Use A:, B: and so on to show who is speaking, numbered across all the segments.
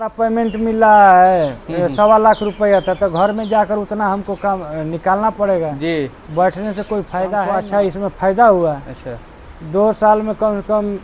A: Payment मिल रहा है 1.25 लाख रुपया था, तो घर में जाकर उतना हमको काम निकालना पड़ेगा जी। बैठने से कोई फायदा है? अच्छा, इसमें फायदा हुआ। अच्छा, 2 साल में कम से कम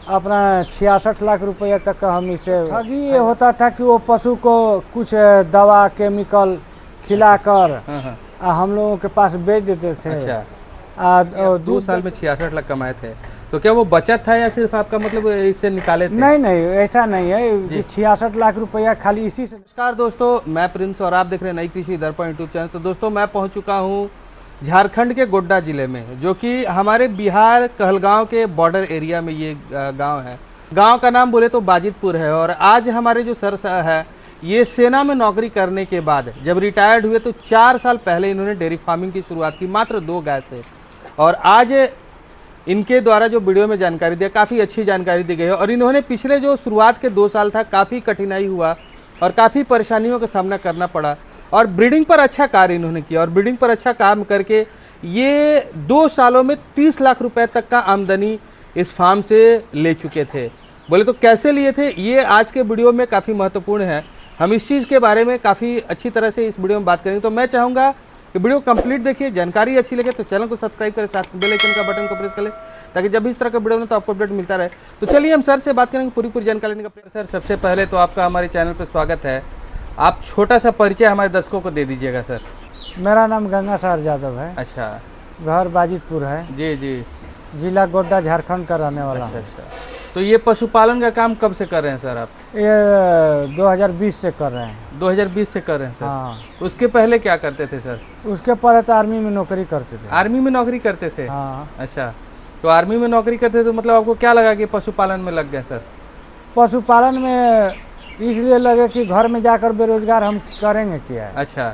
A: अपना 66 लाख रुपया तक का हम इसे ठगी ये होता था कि वो पशु को कुछ दवा केमिकल खिलाकर हम लोगों के पास बेच देते थे। अच्छा,
B: 2 साल में 66 लाख कमाए थे, तो क्या वो बचत था या सिर्फ आपका मतलब इससे निकाले थे?
A: नहीं नहीं, ऐसा नहीं है, 66 लाख रुपया खाली इसी से।
B: नमस्कार दोस्तों, मैं प्रिंस और आप देख रहे हैं नई कृषि दर्पण यूट्यूब चैनल। तो दोस्तों, मैं पहुंच चुका हूं झारखंड के गोड्डा जिले में, जो कि हमारे बिहार कहलगांव के बॉर्डर एरिया में ये गांव है। गांव का नाम बोले तो बाजितपुर है। और आज हमारे जो सर है, ये सेना में नौकरी करने के बाद जब रिटायर्ड हुए तो 4 साल पहले इन्होंने डेयरी फार्मिंग की शुरुआत की, मात्र 2 गाय से। और आज इनके द्वारा जो वीडियो में जानकारी दिया, काफ़ी अच्छी जानकारी दी गई है। और इन्होंने पिछले जो शुरुआत के 2 साल था, काफ़ी कठिनाई हुआ और काफ़ी परेशानियों का सामना करना पड़ा, और ब्रीडिंग पर अच्छा कार्य इन्होंने किया। और ब्रीडिंग पर अच्छा काम करके ये 2 सालों में 30 लाख रुपए तक का आमदनी इस फार्म से ले चुके थे। बोले तो कैसे लिए थे, ये आज के वीडियो में काफ़ी महत्वपूर्ण है। हम इस चीज़ के बारे में काफ़ी अच्छी तरह से इस वीडियो में बात करेंगे। तो मैं चाहूँगा कि वीडियो कंप्लीट देखिए, जानकारी अच्छी लगे तो चैनल को सब्सक्राइब करें, साथ बेल आइकन का बटन को प्रेस कर लें, ताकि जब भी इस तरह का वीडियो में तो आपको अपडेट मिलता रहे। तो चलिए हम सर से बात करेंगे, पूरी जानकारी लेने का। सर, सबसे पहले तो आपका हमारे चैनल पर स्वागत है। आप छोटा सा परिचय हमारे दर्शकों को दे दीजिएगा। सर,
A: मेरा नाम गंगासार यादव है।
B: अच्छा,
A: घर बाजितपुर है
B: जी जी,
A: जिला गोड्डा झारखंड का रहने वाला।
B: अच्छा, तो ये पशुपालन का काम कब से कर रहे हैं सर आप?
A: ये 2020 से कर रहे हैं।
B: 2020 से कर रहे हैं सर?
A: हाँ।
B: उसके पहले क्या करते थे सर?
A: उसके पहले तो आर्मी में नौकरी करते थे।
B: आर्मी में नौकरी करते थे?
A: हाँ।
B: अच्छा, तो आर्मी में नौकरी करते थे, तो मतलब आपको क्या लगा कि पशुपालन में लग गए सर?
A: पशुपालन में इसलिए लगे कि घर में जाकर बेरोजगार हम करेंगे क्या।
B: अच्छा,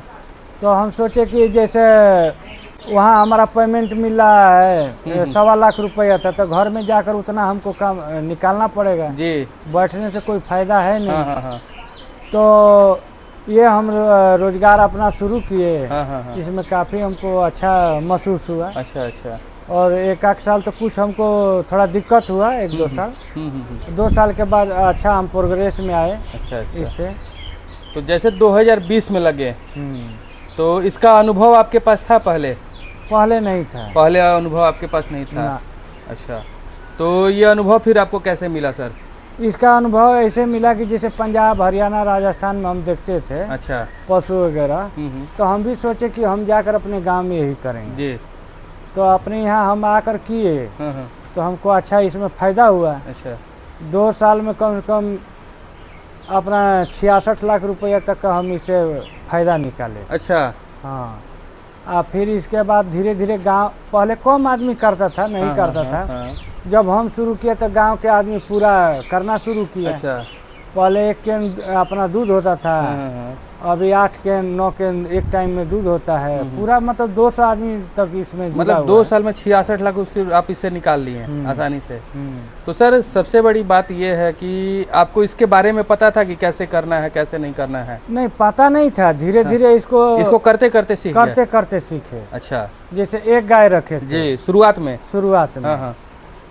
A: तो हम सोचे कि जैसे वहाँ हमारा पेमेंट मिल रहा है 1.25 लाख रुपया था, तो घर में जाकर उतना हमको काम निकालना पड़ेगा जी। बैठने से कोई फायदा है नहीं। हाँ। तो ये हम रोजगार अपना शुरू किए। इसमें काफ़ी हमको अच्छा महसूस हुआ। अच्छा। और 1 साल तो कुछ हमको थोड़ा दिक्कत हुआ, 1-2 साल। 2 साल के बाद अच्छा हम प्रोग्रेस में आए। अच्छा। इससे
B: तो जैसे 2020 में लगे, तो इसका अनुभव आपके पास था पहले?
A: पहले नहीं था।
B: पहले अनुभव आपके पास नहीं था ना। अच्छा, तो ये अनुभव फिर आपको कैसे मिला सर?
A: इसका अनुभव ऐसे मिला कि जैसे पंजाब, हरियाणा, राजस्थान में हम देखते थे। अच्छा, पशु वगैरह, तो हम भी सोचे कि हम जाकर अपने गांव में यही करेंगे जी। तो अपने यहाँ हम आकर किए, तो हमको अच्छा इसमें फायदा हुआ। अच्छा, 2 साल में कम से कम अपना 66 लाख रुपया तक का हम इसे फायदा निकाले। अच्छा, हाँ। फिर इसके बाद धीरे धीरे गांव, पहले कम आदमी करता था, नहीं करता था। जब हम शुरू किए तो गांव के आदमी पूरा करना शुरू किया। अच्छा, पहले 1 कैन अपना दूध होता था, अभी 8 कैन 9 कैन एक टाइम में दूध होता है पूरा। मतलब 200 आदमी तक इसमें,
B: मतलब 2 साल में 66 लाख आप इससे निकाल लिए आसानी से। तो सर, सबसे बड़ी बात यह है कि आपको इसके बारे में पता था कि कैसे करना है, कैसे नहीं करना है? नहीं,
A: पता नहीं था। धीरे धीरे इसको
B: करते करते
A: सीखे।
B: अच्छा,
A: जैसे 1 गाय रखे थे
B: जी शुरुआत में।
A: हाँ।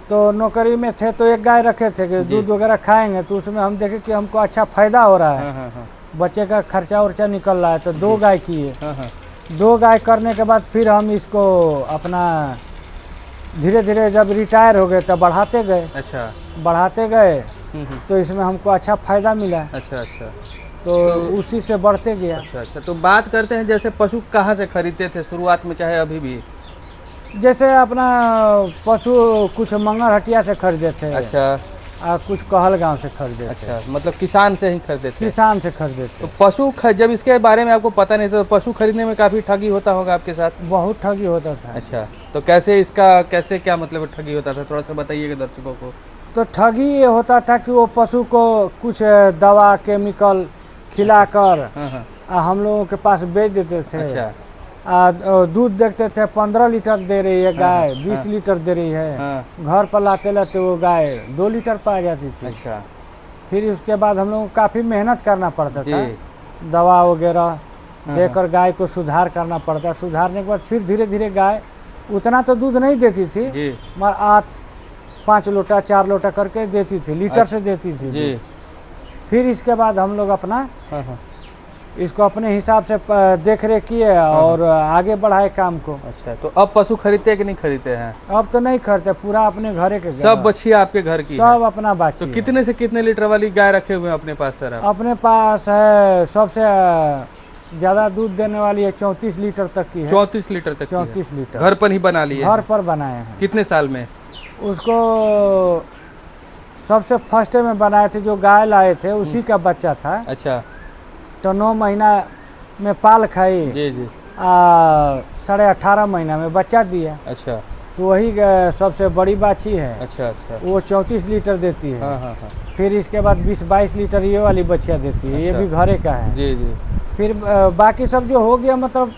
A: तो नौकरी में थे तो 1 गाय रखे थे कि दूध वगैरह खाएंगे, तो उसमें हम देखे कि हमको अच्छा फायदा हो रहा है। बच्चे का खर्चा उर्चा निकल रहा है, तो 2 गाय किए। 2 गाय करने के बाद फिर हम इसको अपना धीरे धीरे जब रिटायर हो गए तब बढ़ाते गए। अच्छा, बढ़ाते गए तो इसमें हमको अच्छा फायदा मिला। अच्छा, तो उसी से बढ़ते गया।
B: अच्छा, तो बात करते हैं जैसे पशु कहाँ से खरीदते थे शुरुआत में, चाहे अभी भी?
A: जैसे अपना पशु कुछ मंगर हटिया से खरीदे थे। अच्छा, कुछ कहलगांव से खरीदे।
B: अच्छा, मतलब किसान से ही खरीदे थे?
A: किसान से खरीदे थे।
B: तो पशु जब इसके बारे में आपको पता नहीं था, तो पशु खरीदने में काफी ठगी होता होगा आपके साथ?
A: बहुत ठगी होता था।
B: अच्छा, तो कैसे क्या मतलब ठगी होता था, थोड़ा सा बताइएगा दर्शकों को।
A: तो ठगी ये होता था कि वो पशु को कुछ दवा केमिकल खिलाकर हम लोगों के पास बेच देते थे। अच्छा, दूध देखते थे 15 लीटर दे रही है गाय, 20 लीटर दे रही है। घर पर लाते लाते वो गाय 2 लीटर पा जाती थी। अच्छा, फिर उसके बाद हम लोगों को काफ़ी मेहनत करना पड़ता था, दवा वगैरह देकर गाय को सुधार करना पड़ता। सुधारने के बाद फिर धीरे धीरे गाय उतना तो दूध नहीं देती थी, मगर 8-5 लोटा 4 लोटा करके देती थी, लीटर से देती थी। फिर इसके बाद हम लोग अपना
B: हाँ।
A: इसको अपने हिसाब से देख रेख किए और आगे बढ़ाए काम को।
B: अच्छा, तो अब पशु खरीदते कि नहीं खरीदते हैं?
A: अब तो नहीं खरीदते, पूरा अपने घरे के
B: सब बछिया आपके घर की
A: सब अपना बाछी।
B: तो कितने से कितने लीटर वाली गाय रखे हुए हैं अपने पास सर आप?
A: अपने पास है सबसे ज्यादा दूध देने वाली है 34 लीटर तक की है।
B: 34 लीटर तक?
A: 34 लीटर
B: घर पर ही बना लिए?
A: घर पर बनाए हैं।
B: कितने साल में?
A: उसको सबसे फर्स्ट में बनाए थे, जो गाय लाए थे उसी का बच्चा था।
B: अच्छा,
A: तो 9 महीना में पाल खाई
B: जी जी,
A: 18.5 महीना में बच्चा दिया।
B: अच्छा,
A: तो वही सबसे बड़ी बाछी है।
B: अच्छा अच्छा,
A: वो 34 लीटर देती है।
B: हाँ हाँ हाँ,
A: फिर इसके बाद 20-22 लीटर ये वाली बच्चिया देती है। ये भी घरे का है।
B: जी जी।
A: फिर बाकी सब जो हो गया मतलब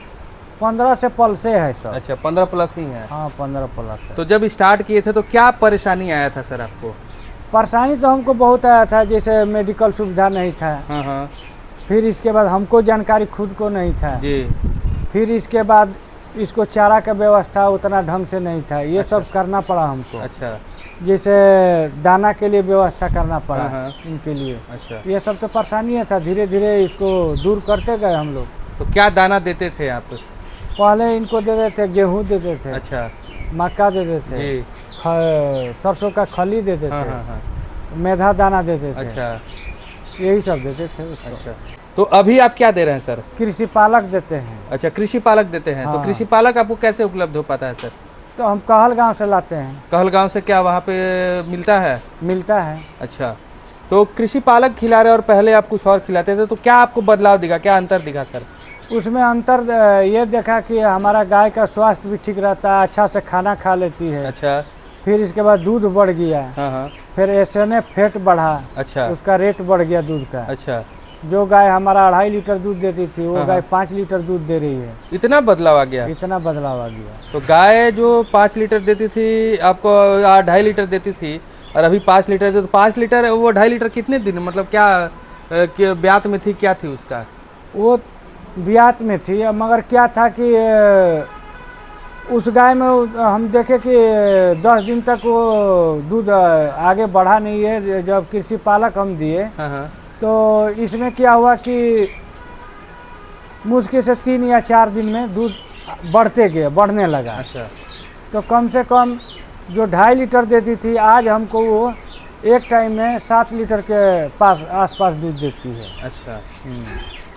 A: 15 से प्लस से है सब।
B: अच्छा, 15 प्लस ही है?
A: हाँ, 15 प्लस है।
B: तो जब स्टार्ट किए थे तो क्या परेशानी आया था सर आपको?
A: परेशानी तो हमको बहुत आया था, जैसे मेडिकल सुविधा नहीं था।
B: हाँ हाँ,
A: फिर इसके बाद हमको जानकारी खुद को नहीं था
B: जी।
A: फिर इसके बाद इसको चारा का व्यवस्था उतना ढंग से नहीं था। ये सब करना पड़ा हमको।
B: अच्छा,
A: जैसे दाना के लिए व्यवस्था करना पड़ा
B: हाँ।
A: इनके लिए।
B: अच्छा,
A: ये सब तो परेशानी था। धीरे धीरे इसको दूर करते गए हम लोग।
B: तो क्या दाना देते थे आप?
A: पहले इनको देते थे, गेहूँ देते थे।
B: अच्छा,
A: मक्का देते थे,
B: जी।
A: सरसों का खली देते
B: हाँ
A: थे,
B: हाँ हाँ,
A: मेधा दाना देते थे।
B: अच्छा
A: यही सब देते थे उसको।
B: अच्छा। तो अभी आप क्या दे रहे हैं सर?
A: कृषि पालक देते हैं।
B: अच्छा, कृषि पालक देते हैं। तो
A: हाँ।
B: कृषि पालक आपको कैसे उपलब्ध हो पाता है सर?
A: तो हम कहलगांव से लाते हैं।
B: कहलगांव से? क्या वहाँ पे मिलता है?
A: मिलता है।
B: अच्छा, तो कृषि पालक खिला रहे और पहले आप कुछ और खिलाते थे, तो क्या आपको बदलाव दिखा, क्या अंतर दिखा सर?
A: उसमें अंतर ये देखा कि हमारा गाय का स्वास्थ्य भी ठीक रहता है, अच्छा से खाना खा लेती है।
B: अच्छा,
A: फिर इसके बाद दूध बढ़ गया।
B: हाँ हाँ,
A: फिर ऐसे फैट बढ़ा।
B: अच्छा,
A: उसका रेट बढ़ गया दूध का।
B: अच्छा,
A: जो गाय हमारा 2.5 लीटर दूध देती थी, वो
B: हाँ,
A: गाय 5 लीटर दूध दे रही है।
B: इतना बदलाव आ गया?
A: इतना बदलाव आ गया।
B: तो गाय जो 5 लीटर देती थी आपको, 2.5 लीटर देती थी, और अभी 5 लीटर दे, तो 5 लीटर वो 2.5 लीटर कितने दिन, मतलब क्या ब्यात में थी, क्या थी उसका?
A: वो ब्यात में थी, मगर क्या था कि उस गाय में हम देखे कि 10 दिन तक वो दूध आगे बढ़ा नहीं है। जब कृषि पालक हम दिए,
B: हाँ हाँ,
A: तो इसमें क्या हुआ कि मुश्किल से 3 या 4 दिन में दूध बढ़ने लगा।
B: अच्छा,
A: तो कम से कम जो 2.5 लीटर देती थी, आज हमको वो एक टाइम में 7 लीटर के आसपास दूध देती है।
B: अच्छा,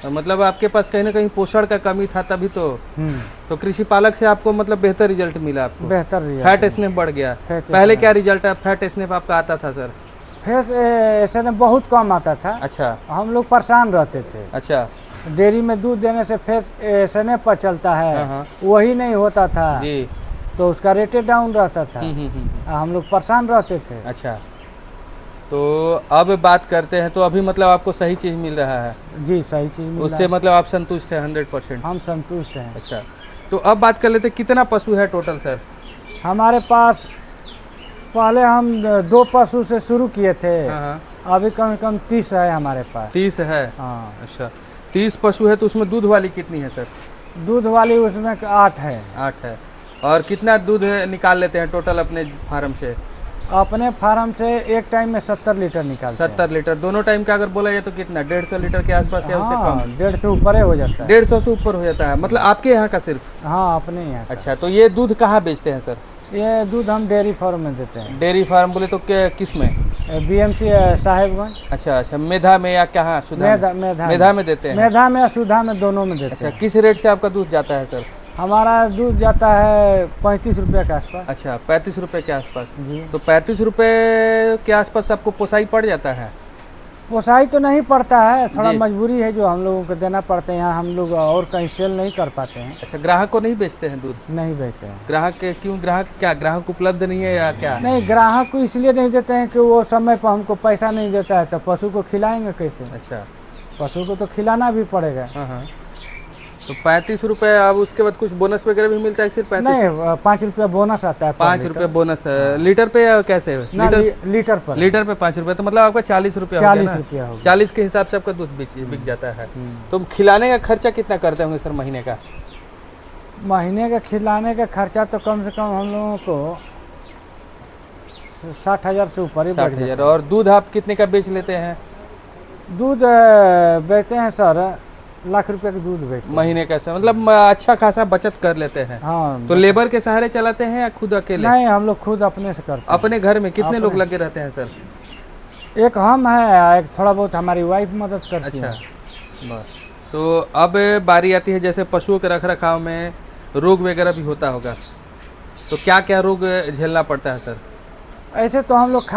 B: तो मतलब आपके पास कहीं ना कहीं पोषण का कमी था तभी तो कृषि पालक से आपको मतलब बेहतर रिजल्ट मिला आपको?
A: बेहतर रिजल्ट।
B: फैट स्नैप बढ़ गया? पहले क्या रिजल्ट है फैट स्नैप आपका आता था सर?
A: फैट ऐसे में बहुत कम आता था।
B: अच्छा,
A: हम लोग परेशान रहते थे।
B: अच्छा,
A: डेयरी में दूध देने से फैट ऐसे पर चलता है,
B: हाँ,
A: वही नहीं होता था
B: जी,
A: तो उसका रेटे डाउन रहता था। हम लोग परेशान रहते थे।
B: अच्छा, तो अब बात करते हैं, तो अभी मतलब आपको सही चीज़ मिल रहा है?
A: जी, सही चीज़ मिल
B: उससे मतलब आप संतुष्ट हैं 100%?
A: हम संतुष्ट हैं।
B: अच्छा, तो अब बात कर लेते हैं कितना पशु है टोटल सर?
A: हमारे पास पहले हम 2 पशु से शुरू किए थे।
B: हाँ,
A: अभी कम से कम 30 है हमारे पास।
B: 30 है?
A: हाँ।
B: अच्छा, 30 पशु है, तो उसमें दूध वाली कितनी है सर?
A: दूध वाली उसमें 8 है।
B: 8 है। और कितना दूध निकाल लेते हैं टोटल अपने फार्म से?
A: अपने फार्म से एक टाइम में 70 लीटर निकालते हैं।
B: 70 लीटर? दोनों टाइम का अगर बोला जाए तो कितना, 150 लीटर के आसपास या उससे कम?
A: 150 से ऊपर हो जाता है।
B: 150 से ऊपर हो जाता है, मतलब आपके यहाँ का सिर्फ?
A: हाँ, अपने यहाँ।
B: अच्छा, तो ये दूध कहाँ बेचते हैं सर?
A: ये दूध हम डेयरी फार्म में देते हैं।
B: डेयरी फार्म बोले तो किस में?
A: BMC साहेबगंज।
B: अच्छा अच्छा, मेधा में या कहाँ? सुधा? मेधा में देते हैं?
A: मेधा में या सुधा में, दोनों में देते हैं।
B: अच्छा, किस रेट से आपका दूध जाता है सर?
A: हमारा दूध जाता है 35 रुपये के आसपास।
B: अच्छा, 35 रुपये के आसपास
A: जी।
B: तो 35 रुपये के आसपास आपको पोसाई पड़ जाता है?
A: पोसाई तो नहीं पड़ता है, थोड़ा
B: जी।
A: मजबूरी है जो हम लोगों को देना पड़ता है। यहाँ हम लोग और कहीं सेल नहीं कर पाते हैं।
B: अच्छा, ग्राहक को नहीं बेचते हैं दूध?
A: नहीं बेचते हैं।
B: ग्राहक के क्यों? ग्राहक उपलब्ध नहीं है या क्या?
A: नहीं, ग्राहक को इसलिए नहीं देते हैं कि वो समय पर हमको पैसा नहीं देता है, तो पशु को खिलाएंगे कैसे?
B: अच्छा,
A: पशु को तो खिलाना भी पड़ेगा।
B: हाँ हाँ, तो 35 रुपये। अब उसके बाद कुछ बोनस वगैरह भी मिलता है सिर्फ?
A: नहीं, 5 रुपया बोनस आता है।
B: 5 रुपये बोनस लीटर पे या कैसे?
A: लीटर पर।
B: लीटर पे 5 रुपये, तो मतलब आपका 40 रुपया?
A: 40 रुपया होगा।
B: 40 के हिसाब से आपका दूध बिक जाता है। तो खिलाने का खर्चा कितना करते होंगे सर महीने का?
A: महीने का खिलाने का खर्चा तो कम से कम हम लोगों को 60,000 से ऊपर ही बढ़ जाता है।
B: 60,000। और दूध आप कितने का बेच लेते हैं?
A: दूध बेचते हैं सर, लाख रुपए का दूध बेचते हैं
B: महीने का। मतलब अच्छा खासा बचत कर लेते हैं।
A: हाँ।
B: तो लेबर के सहारे चलाते हैं या खुद अकेले?
A: नहीं, हम लोग खुद अपने से करते हैं।
B: अपने घर में कितने लोग लगे रहते हैं सर?
A: एक हम है, एक थोड़ा बहुत हमारी वाइफ मदद करती है।
B: अच्छा, बस। तो अब बारी आती है जैसे पशुओं के रख रखाव में रोग वगैरह भी होता होगा, तो क्या क्या रोग झेलना पड़ता है सर?
A: ऐसे तो हम लोग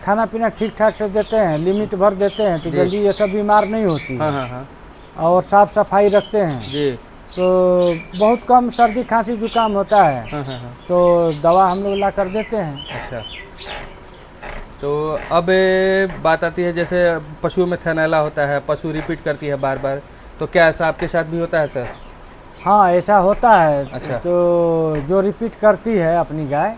A: खाना पीना ठीक ठाक से देते हैं, लिमिट भर देते हैं, तो जल्दी ये सब बीमार नहीं होती।
B: हाँ हाँ हाँ।
A: और साफ सफाई रखते हैं
B: जी।
A: तो बहुत कम सर्दी खांसी जुकाम होता है।
B: हाँ हाँ हाँ।
A: तो दवा हम लोग ला कर देते हैं।
B: अच्छा, तो अब बात आती है जैसे पशुओं में थनैला होता है, पशु रिपीट करती है बार बार, तो क्या ऐसा आपके साथ भी होता है सर?
A: हाँ, ऐसा होता है।
B: अच्छा।
A: तो जो रिपीट करती है अपनी गाय,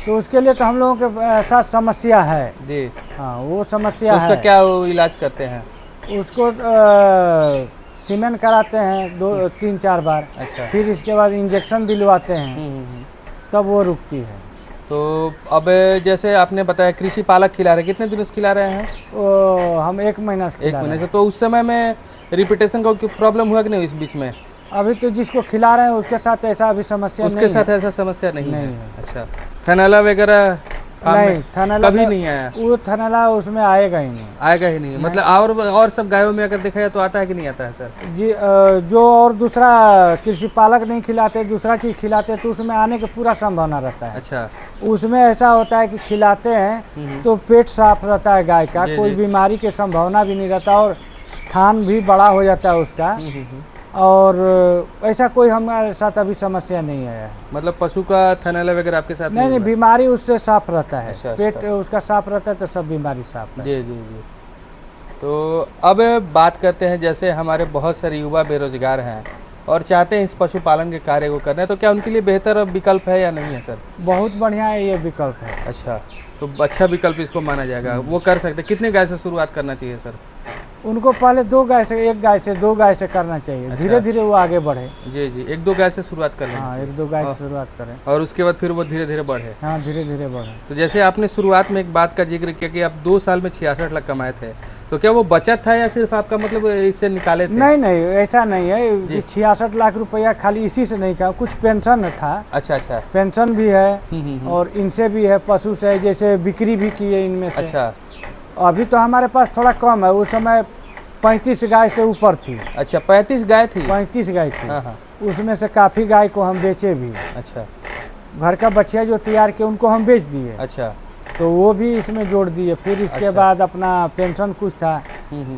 A: तो उसके लिए तो हम लोगों के साथ समस्या है
B: जी।
A: हाँ, वो समस्या
B: तो उसका
A: है।
B: क्या इलाज करते हैं?
A: उसको सीमेंट कराते हैं 2-3-4 बार।
B: अच्छा।
A: फिर इसके बाद इंजेक्शन दिलवाते हैं, तब वो रुकती है।
B: तो अब जैसे आपने बताया कृषि पालक खिला रहे, कितने दिनों से खिला रहे हैं?
A: वो हम 1 महीना से
B: एक महीने से। तो उस समय में रिपीटेशन का प्रॉब्लम हुआ कि नहीं इस बीच में?
A: अभी तो जिसको खिला रहे हैं उसके साथ ऐसा अभी समस्या
B: उसके
A: नहीं
B: साथ
A: है।
B: ऐसा समस्या नहीं है।
A: नहीं है।
B: अच्छा, थनैला वगैरह
A: नहीं, थनैला
B: कभी नहीं आया?
A: वो थनैला उसमें आएगा ही नहीं।
B: आएगा ही नहीं। मतलब और सब गायों में अगर देखा जाए तो आता है कि नहीं आता है सर?
A: जी, जो और दूसरा कृषि पालक नहीं खिलाते, दूसरा चीज खिलाते, तो उसमें आने की पूरा संभावना रहता है।
B: अच्छा।
A: उसमें ऐसा होता है कि खिलाते हैं तो पेट साफ रहता है गाय का, कोई बीमारी की संभावना भी नहीं रहता, और थान भी बड़ा हो जाता है उसका। और ऐसा कोई हमारे साथ अभी समस्या नहीं है। मतलब
B: पशु का थनैला वगैरह आपके साथ
A: नहीं, बीमारी उससे साफ रहता है।
B: अच्छा,
A: पेट उसका साफ रहता है तो सब बीमारी साफ है।
B: जी जी जी। तो अब बात करते हैं जैसे हमारे बहुत सारे युवा बेरोजगार हैं और चाहते हैं इस पशुपालन के कार्य को करना है, तो क्या उनके लिए बेहतर विकल्प है या नहीं है सर?
A: बहुत बढ़िया है ये विकल्प है।
B: अच्छा, तो अच्छा विकल्प इसको माना जाएगा, वो कर सकते हैं। कितने गाय से शुरुआत करना चाहिए सर?
A: उनको पहले 2 गाय से, 1 गाय से 2 गाय से करना चाहिए।
B: अच्छा।
A: धीरे धीरे वो आगे बढ़े।
B: जी जी, 1-2 गाय से शुरुआत कर लें।
A: हाँ, 1-2 गाय से शुरुआत करें
B: और उसके बाद फिर वो धीरे धीरे बढ़े।
A: हाँ, धीरे धीरे बढ़े।
B: तो जैसे आपने शुरुआत में एक बात का जिक्र किया कि आप 2 साल में 66 लाख कमाए थे, तो क्या वो बचत था या सिर्फ आपका मतलब इससे निकाले थे?
A: नहीं नहीं, ऐसा नहीं है। 66 लाख रुपया खाली इसी से नहीं, का कुछ पेंशन था।
B: अच्छा अच्छा।
A: पेंशन भी है और इनसे भी है, पशु से, जैसे बिक्री भी की है इनमें से।
B: अच्छा।
A: अभी तो हमारे पास थोड़ा कम है, उस समय 35 गाय से ऊपर थी।
B: अच्छा, 35 गाय थी?
A: 35 गाय थी।
B: हाँ हाँ।
A: उसमें से काफ़ी गाय को हम बेचे भी।
B: अच्छा।
A: घर का बछिया जो तैयार किए उनको हम बेच दिए।
B: अच्छा।
A: तो वो भी इसमें जोड़ दिए। फिर इसके
B: अच्छा।
A: बाद अपना पेंशन कुछ था,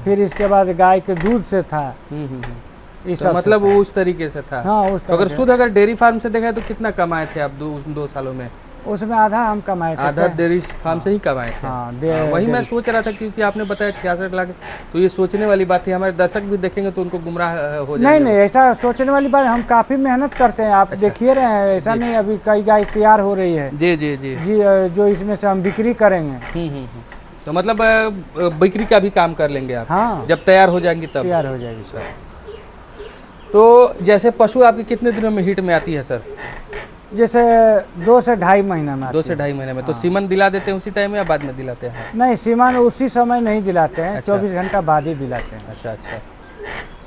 A: फिर इसके बाद गाय के दूध से था।
B: तो मतलब वो उस तरीके से था।
A: हाँ, उस
B: तो अगर डेयरी फार्म से देखा है तो कितना कमाए थे आप 2 सालों में?
A: उसमें आधा हम कमाए थे।
B: आधा डेयरी फार्म से ही कमाए थे।
A: हाँ,
B: वही मैं सोच रहा था, क्योंकि आपने बताया 66 लाख, तो ये सोचने वाली बात थी। हमारे दर्शक भी देखेंगे तो उनको गुमराह हो जाएंगे।
A: नहीं, ऐसा सोचने वाली बात, हम काफी मेहनत करते हैं। आप देखिए रहे हैं, ऐसा नहीं अभी कई गाय तैयार हो रही है।
B: जी जी जी
A: जी, जो इसमें से हम बिक्री करेंगे।
B: तो मतलब बिक्री का भी काम कर लेंगे आप?
A: हाँ,
B: जब तैयार हो जाएंगी तब
A: तैयार हो जाएगी सर।
B: तो जैसे पशु आपके कितने दिनों में हीट में आती है सर?
A: जैसे 2 से ढाई महीना में।
B: 2 से ढाई महीने में। तो सीमन दिला देते हैं उसी टाइम में या बाद में दिलाते हैं?
A: नहीं, सीमन उसी समय नहीं दिलाते हैं।
B: अच्छा।
A: 24 घंटा बाद ही दिलाते हैं।
B: अच्छा अच्छा।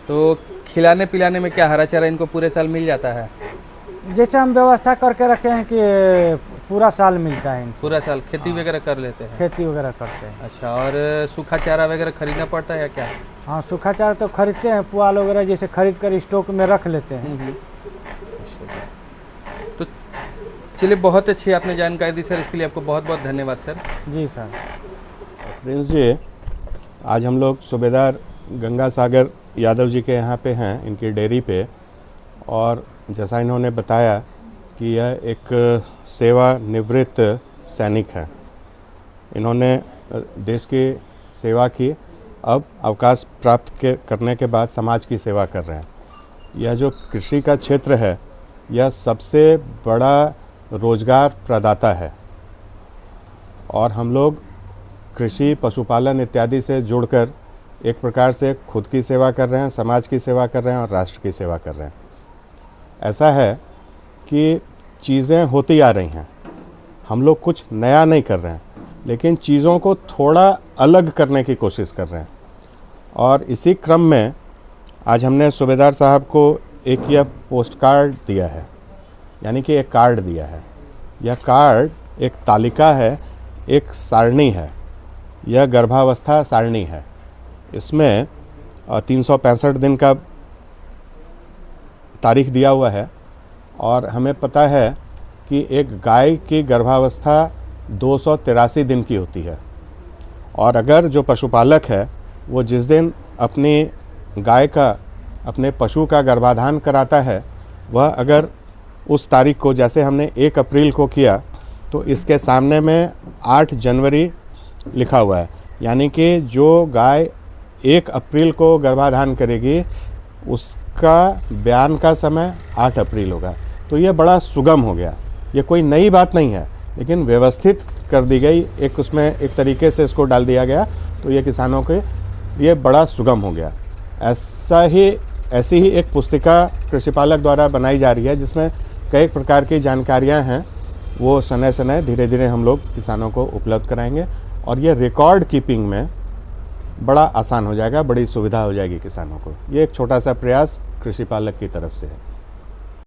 B: तो खिलाने पिलाने में क्या हरा चारा इनको पूरे साल मिल जाता है?
A: जैसे हम व्यवस्था करके रखे हैं कि पूरा साल मिलता है इनको।
B: पूरा साल खेती वगैरह कर लेते हैं?
A: खेती वगैरह करते हैं।
B: अच्छा, और सूखा चारा वगैरह खरीदना पड़ता है या क्या?
A: हाँ, सूखा चारा तो खरीदते हैं, पुआल वगैरह जैसे खरीद कर स्टॉक में रख लेते हैं।
B: तो चलिए, बहुत अच्छी आपने जानकारी दी सर, इसके लिए आपको बहुत बहुत धन्यवाद सर।
A: जी सर।
C: प्रिंस जी, आज हम लोग सूबेदार गंगा सागर यादव जी के यहाँ पे हैं, इनकी डेयरी पे। और जैसा इन्होंने बताया कि यह एक सेवानिवृत्त सैनिक है। इन्होंने देश की सेवा की, अब अवकाश प्राप्त करने के बाद समाज की सेवा कर रहे हैं। यह जो कृषि का क्षेत्र है, यह सबसे बड़ा रोजगार प्रदाता है, और हम लोग कृषि, पशुपालन इत्यादि से जुड़कर एक प्रकार से खुद की सेवा कर रहे हैं, समाज की सेवा कर रहे हैं और राष्ट्र की सेवा कर रहे हैं। ऐसा है कि चीज़ें होती आ रही हैं, हम लोग कुछ नया नहीं कर रहे हैं, लेकिन चीज़ों को थोड़ा अलग करने की कोशिश कर रहे हैं। और इसी क्रम में आज हमने सूबेदार साहब को एक यह पोस्ट कार्ड दिया है, यानी कि एक कार्ड दिया है। यह कार्ड एक तालिका है, एक सारणी है, यह गर्भावस्था सारणी है। इसमें 365 दिन का तारीख दिया हुआ है और हमें पता है कि एक गाय की गर्भावस्था 283 दिन की होती है। और अगर जो पशुपालक है वो जिस दिन अपनी गाय का, अपने पशु का गर्भाधान कराता है, वह अगर उस तारीख को, जैसे हमने 1 अप्रैल को किया, तो इसके सामने में 8 जनवरी लिखा हुआ है, यानी कि जो गाय 1 अप्रैल को गर्भाधान करेगी उसका बयान का समय 8 अप्रैल होगा। तो ये बड़ा सुगम हो गया। ये कोई नई बात नहीं है, लेकिन व्यवस्थित कर दी गई, एक उसमें एक तरीके से इसको डाल दिया गया, तो ये किसानों के लिए बड़ा सुगम हो गया। ऐसी ही एक पुस्तिका कृषि पालक द्वारा बनाई जा रही है, जिसमें कई प्रकार की जानकारियां हैं। वो समय समय धीरे धीरे हम लोग किसानों को उपलब्ध कराएंगे और ये रिकॉर्ड कीपिंग में बड़ा आसान हो जाएगा, बड़ी सुविधा हो जाएगी किसानों को। ये एक छोटा सा प्रयास कृषि पालक की तरफ से है।